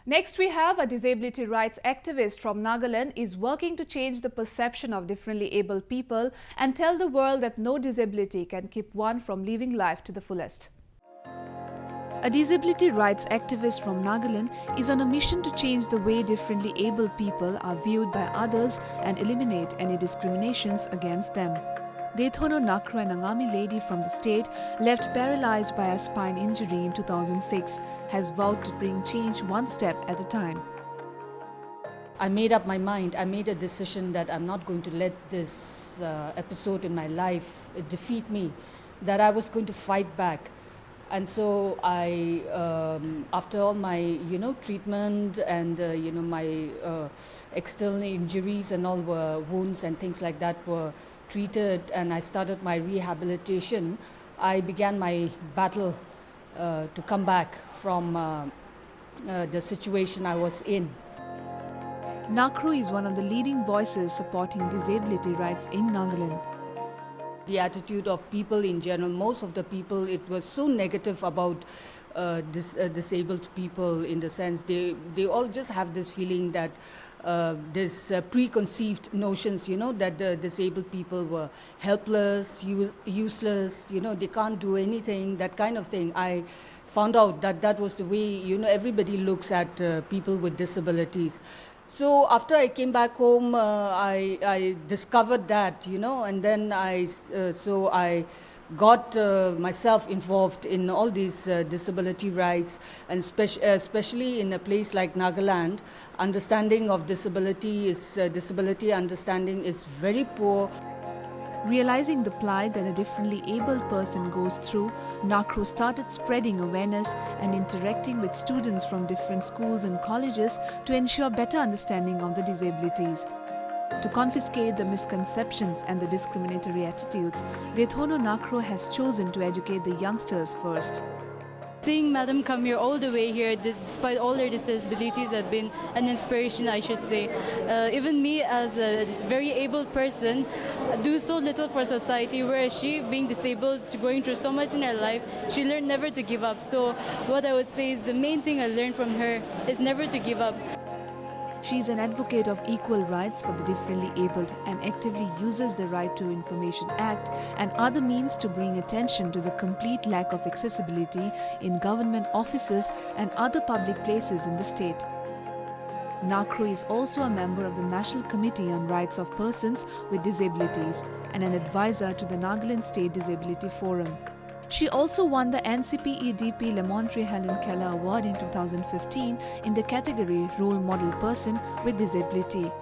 Next, we have a disability rights activist from Nagaland is working to change the perception of differently abled people and tell the world that no disability can keep one from living life to the fullest. A disability rights activist from Nagaland is on a mission to change the way differently abled people are viewed by others and eliminate any discriminations against them. Diethono Nakhro, an Angami lady from the state, left paralyzed by a spine injury in 2006, has vowed to bring change one step at a time. I made up my mind. I made a decision that I'm not going to let this episode in my life defeat me, that I was going to fight back. And so I, after all my, treatment and, my external injuries and all were wounds and things like that were treated, and I started my rehabilitation, I began my battle to come back from the situation I was in. Nakhro is one of the leading voices supporting disability rights in Nagaland. The attitude of people in general, most of the people, it was so negative about disabled people, in the sense they all just have this feeling that this preconceived notions, that the disabled people were helpless, useless, they can't do anything, that kind of thing. I found out that that was the way, everybody looks at people with disabilities. So after I came back home, I discovered that, and then I got myself involved in all these disability rights, and especially in a place like Nagaland, understanding of disability understanding is very poor. Realizing the plight that a differently abled person goes through, Nakhro started spreading awareness and interacting with students from different schools and colleges to ensure better understanding of the disabilities. To confiscate the misconceptions and the discriminatory attitudes, Diethono Nakhro has chosen to educate the youngsters first. Seeing Madam come here all the way here, despite all her disabilities, has been an inspiration, I should say. Even me, as a very able person, do so little for society, whereas she, being disabled, going through so much in her life, she learned never to give up. So what I would say is the main thing I learned from her is never to give up. She is an advocate of equal rights for the differently abled and actively uses the Right to Information Act and other means to bring attention to the complete lack of accessibility in government offices and other public places in the state. Nakhro is also a member of the National Committee on Rights of Persons with Disabilities and an advisor to the Nagaland State Disability Forum. She also won the NCPEDP Lamont Helen Keller Award in 2015 in the category Role Model Person with Disability.